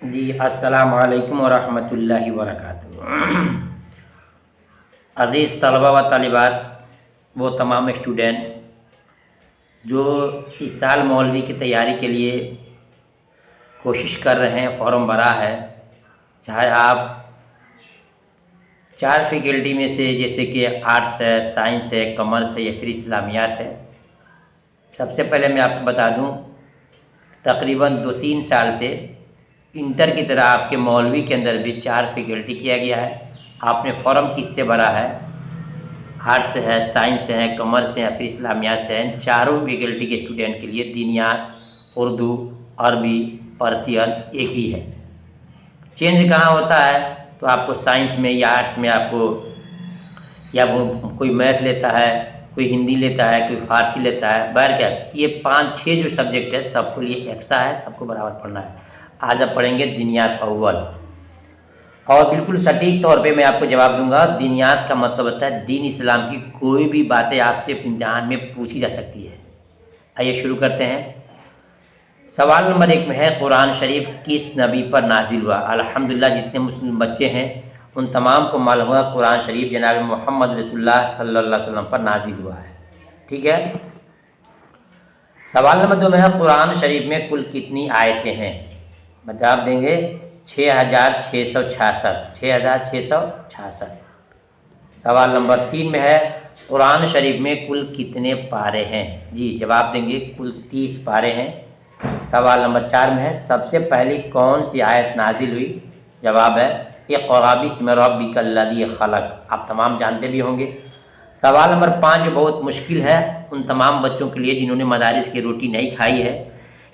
جی السلام علیکم ورحمۃ اللہ وبرکاتہ۔ عزیز طلبہ و طالبات، وہ تمام اسٹوڈنٹ جو اس سال مولوی کی تیاری کے لیے کوشش کر رہے ہیں، فارم بھرا ہے، چاہے آپ 4 فیکلٹی میں سے جیسے کہ آرٹس ہے، سائنس ہے، کامرس ہے یا پھر اسلامیات ہے۔ سب سے پہلے میں آپ کو بتا دوں، تقریباً 2-3 سال سے انٹر کی طرح آپ کے مولوی کے اندر بھی 4 فیکلٹی کیا گیا ہے۔ آپ نے فارم کس سے بھرا ہے؟ آرٹس ہے، سائنس ہے، کامرس ہے یا پھر اسلامیات سے ہیں۔ چاروں فیکلٹی کے اسٹوڈنٹ کے لیے دینیات، اردو، عربی، پرسین ایک ہی ہے۔ چینج کہاں ہوتا ہے تو آپ کو سائنس میں یا آرٹس میں آپ کو یا کوئی میتھ لیتا ہے، کوئی ہندی لیتا ہے، کوئی فارسی لیتا ہے، بہر کیا یہ 5-6 جو سبجیکٹ ہے سب کے لیے ایکسا ہے، سب کو برابر پڑھنا ہے۔ آج آپ پڑھیں گے دینیات اول، اور بالکل سٹیک طور پہ میں آپ کو جواب دوں گا۔ دینیات کا مطلب ہوتا ہے دین اسلام کی کوئی بھی باتیں آپ سے امتحان میں پوچھی جا سکتی ہے۔ آئیے شروع کرتے ہیں۔ سوال نمبر 1 میں ہے، قرآن شریف کس نبی پر نازل ہوا؟ الحمدللہ جتنے مسلم بچے ہیں ان تمام کو معلوم ہوا قرآن شریف جناب محمد رسول اللہ صلی اللہ علیہ وسلم پر نازل ہوا ہے، ٹھیک ہے۔ سوال نمبر 2 میں ہے، قرآن شریف میں کل کتنی آیتیں ہیں؟ جواب دیں گے 6666، 6666۔ سوال نمبر 3 میں ہے، قرآن شریف میں کل کتنے پارے ہیں؟ جی جواب دیں گے کل 30 پارے ہیں۔ سوال نمبر 4 میں ہے، سب سے پہلی کون سی آیت نازل ہوئی؟ جواب ہے اقرأ بسم ربک الذی خلق، آپ تمام جانتے بھی ہوں گے۔ سوال نمبر 5 جو بہت مشکل ہے ان تمام بچوں کے لیے جنہوں نے مدارس کی روٹی نہیں کھائی ہے،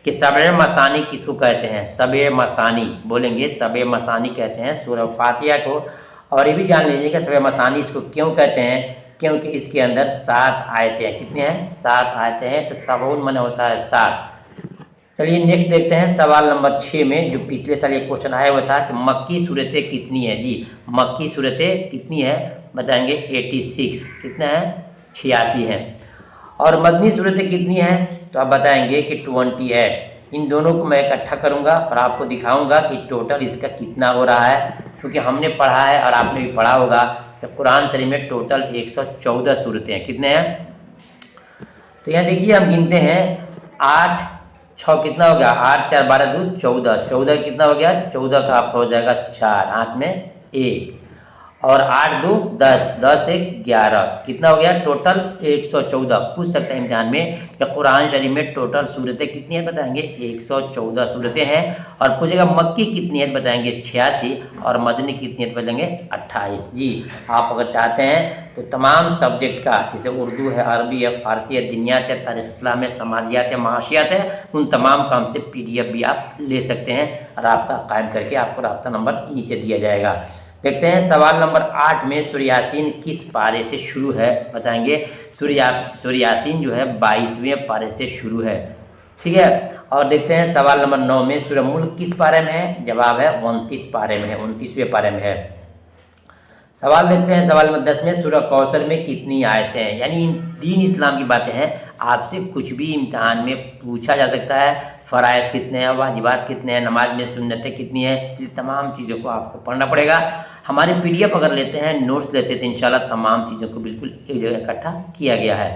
کہ سبع مثانی کس کو کہتے ہیں؟ سبع مثانی بولیں گے، سبع مثانی کہتے ہیں سورہ فاتحہ کو۔ اور یہ بھی جان لیجیے کہ سبع مثانی اس کو کیوں کہتے ہیں؟ کیونکہ اس کے اندر 7 آیتیں ہیں۔ کتنے ہیں؟ 7 آیتیں ہیں، تو 70 من ہوتا ہے 7۔ چلیے نیکسٹ دیکھتے ہیں سوال نمبر 6 میں، جو پچھلے سال ایک کوشچن آیا ہوا تھا کہ مکی صورتیں کتنی ہیں؟ جی مکی صورتیں کتنی ہیں بتائیں گے 86۔ کتنا ہے؟ 86 ہیں۔ اور مدنی صورتیں کتنی ہیں تو آپ بتائیں گے کہ 28۔ ان دونوں کو میں اکٹھا کروں گا اور آپ کو دکھاؤں گا کہ ٹوٹل اس کا کتنا ہو رہا ہے، کیونکہ ہم نے پڑھا ہے اور آپ نے بھی پڑھا ہوگا کہ قرآن شریف میں ٹوٹل 114 صورتیں ہیں۔ کتنے ہیں؟ تو یہاں دیکھیے ہم گنتے ہیں، 8 6 کتنا ہو گیا؟ 8 4 12 2 14، 14 کتنا ہو گیا؟ 14 کا آپ کا ہو جائے گا 4، ہاتھ میں 1، اور 8 2 10، 10 1 11، کتنا ہو گیا؟ ٹوٹل 114۔ پوچھ سکتے ہیں امتحان میں کہ قرآن شریف میں ٹوٹل صورتیں کتنی ہیں؟ بتائیں گے 114 صورتیں ہیں۔ اور پوچھے گا مکی کتنی ہے؟ بتائیں گے 86، اور مدنی کتنی ہے؟ بتائیں گے 28۔ جی آپ اگر چاہتے ہیں تو تمام سبجیکٹ کا، جیسے اردو ہے، عربی ہے، فارسی ہے، دینیات ہے، تاریخ اسلام ہے، سماجیات ہے، معاشیات ہے، ان تمام کام سے PDF بھی آپ لے سکتے ہیں۔ رابطہ قائم کر کے آپ کو رابطہ نمبر نیچے دیا جائے گا۔ دیکھتے ہیں سوال نمبر 8 میں، سورہ یاسین کس پارے سے شروع ہے؟ بتائیں گے سورہ یاسین جو ہے 22ویں پارے سے شروع ہے، ٹھیک ہے۔ اور دیکھتے ہیں سوال نمبر 9 میں، سورہ ملک کس پارے میں ہے؟ جواب ہے 29 پارے میں ہے، 29ویں پارے میں ہے۔ سوال دیکھتے ہیں سوال نمبر 10 میں، سورہ کوثر میں کتنی آیتیں ہیں؟ یعنی دین اسلام کی باتیں ہیں، آپ سے کچھ بھی امتحان میں پوچھا جا سکتا ہے۔ فرائض کتنے ہیں، واجبات کتنے ہیں، نماز میں سنتیں کتنی ہیں، اس لیے تمام چیزوں کو آپ کو پڑھنا پڑے گا۔ ہماری PDF اگر لیتے ہیں، نوٹس لیتے ہیں، تو انشاءاللہ تمام چیزوں کو بالکل ایک جگہ اکٹھا کیا گیا ہے۔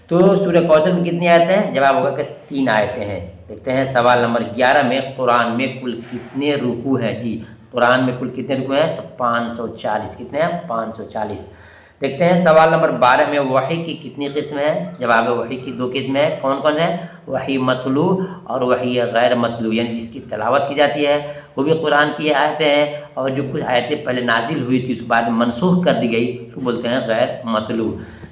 تو سورہ کوثر میں کتنی آیتیں ہیں؟ جواب ہوگا کہ 3 آیتیں ہیں۔ دیکھتے ہیں سوال نمبر 11 میں، قرآن میں کل کتنے رکوع ہیں؟ جی قرآن میں کل کتنے رکوع ہیں؟ تو 540۔ کتنے ہیں؟ 540۔ دیکھتے ہیں سوال نمبر 12 میں، وحی کی کتنی قسم ہے؟ جواب ہے وحی کی 2 قسمیں ہیں۔ کون کون ہیں؟ وحی مطلوع اور وحی غیر مطلوع، یعنی جس کی تلاوت کی جاتی ہے وہ بھی قرآن کی آیتیں ہیں، اور جو کچھ آیتیں پہلے نازل ہوئی تھی اس کے بعد منسوخ کر دی گئی اس کو بولتے ہیں غیر مطلوع۔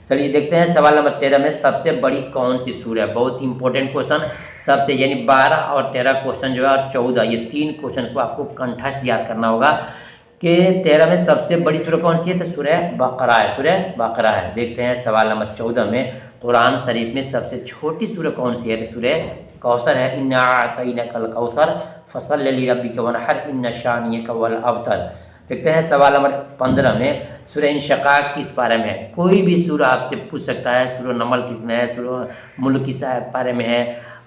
چلیے دیکھتے ہیں سوال نمبر 13 میں، سب سے بڑی کون سی سورہ ہے؟ بہت امپورٹنٹ کوشچن، سب سے یعنی 12 اور 13 کوشچن جو ہے، اور 14، یہ 3 کوشچن کو آپ کو کنٹھسٹ یاد کرنا ہوگا کہ 13 میں سب سے بڑی سورہ کون سی ہے؟ تو سورہ بقرہ ہے، سورہ بقرہ ہے۔ دیکھتے ہیں سوال نمبر 14 میں، قرآن شریف میں سب سے چھوٹی سورہ کون سی ہے؟ تو سورہ کوثر ہے۔ انا اعطیناک الکوثر فصل لربک وانحر ان شانئک هو الابتر۔ دیکھتے ہیں سوال نمبر 15 میں، سورہ انشقاق کس پارے میں ہے؟ کوئی بھی سورہ آپ سے پوچھ سکتا ہے، سورہ نمل کس میں ہے، سورہ ملک کس پارے میں ہے،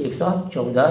114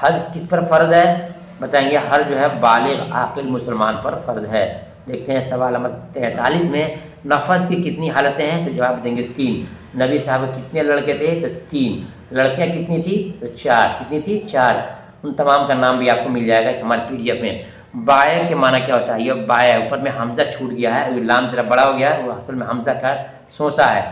حج کس پر فرض ہے؟ بتائیں گے حج جو ہے بالغ عاقل مسلمان پر فرض ہے۔ دیکھتے ہیں سوال نمبر 43 میں نفس کی کتنی حالتیں ہیں؟ تو جواب دیں گے 3۔ نبی صاحب کتنے لڑکے تھے؟ تو 3۔ لڑکیاں کتنی تھی؟ تو 4۔ کتنی تھی؟ 4۔ ان تمام کا نام بھی آپ کو مل جائے گا اس ہمارے PDF میں۔ بائع کے معنی کیا ہوتا ہے؟ یہ بائع اوپر میں حمزہ چھوٹ گیا ہے، لام ذرا بڑا ہو گیا ہے، وہ اصل میں حمزہ کا سوسا ہے۔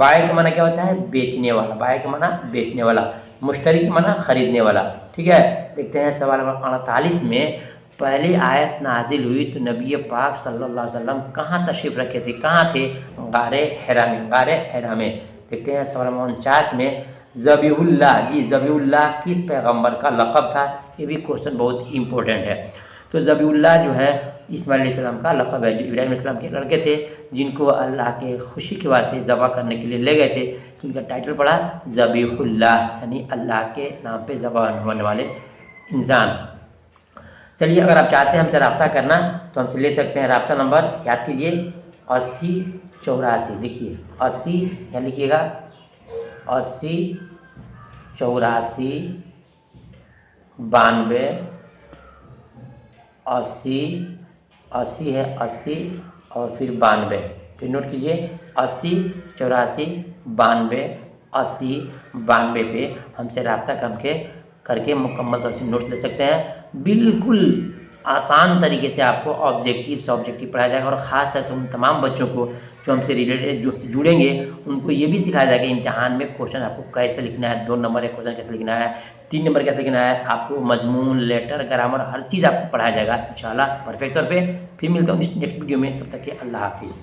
بائع کا معنی کیا ہوتا ہے؟ بیچنے والا۔ بائع کا معنی بیچنے والا، مشتری کا معنی خریدنے والا، ٹھیک ہے۔ دیکھتے ہیں سوال نمبر 48 میں پہلی آیت نازل ہوئی تو نبی پاک صلی اللہ علیہ وسلم کہاں تشریف رکھے تھے؟ کہاں تھے؟ غار حرا میں۔ غار حرا میں۔ دیکھتے ہیں سوال نمبر 49 میں ذبیح اللہ، جی ذبیح اللہ کس پیغمبر کا لقب تھا؟ یہ بھی کوشچن بہت امپورٹنٹ ہے۔ تو ذبیح اللہ جو ہے اسماعیل علیہ السلام کا لقب ہے، جو ابراہیم علیہ السلام کے لڑکے تھے جن کو اللہ کے خوشی کے واسطے ذبح کرنے کے لیے لے گئے تھے، تو ان کا ٹائٹل پڑا ذبیح اللہ، یعنی اللہ کے نام پہ ذبح ہونے والے انسان۔ چلیے اگر آپ چاہتے ہیں ہم سے رابطہ کرنا تو ہم سے لے سکتے ہیں۔ رابطہ نمبر یاد کیجیے 8084، دیکھیے 80 یہاں لکھیے گا 80 84 92 80 80 ہے 80 اور پھر 92، پھر نوٹ کیجیے 80 84 92 80 92 پہ ہم سے رابطہ کر کے مکمل طور سے نوٹس لے سکتے ہیں۔ بالکل آسان طریقے سے آپ کو آبجیکٹیو سبجیکٹیو پڑھایا جائے گا، اور خاص طور سے ان تمام بچوں کو جو ہم سے ریلیٹڈ جو جڑیں گے ان کو یہ بھی سکھایا جائے گا امتحان میں کوشچن آپ کو کیسے لکھنا ہے، 2 نمبر ایک کوشچن کیسے لکھنا ہے، 3 نمبر کیسے لکھنا ہے، آپ کو مضمون لیٹر گرامر ہر چیز آپ کو پڑھایا جائے گا انشاءاللہ پرفیکٹ طور پہ۔ پھر ملتا ہوں نیکسٹ ویڈیو میں، تب تک کہ اللہ حافظ۔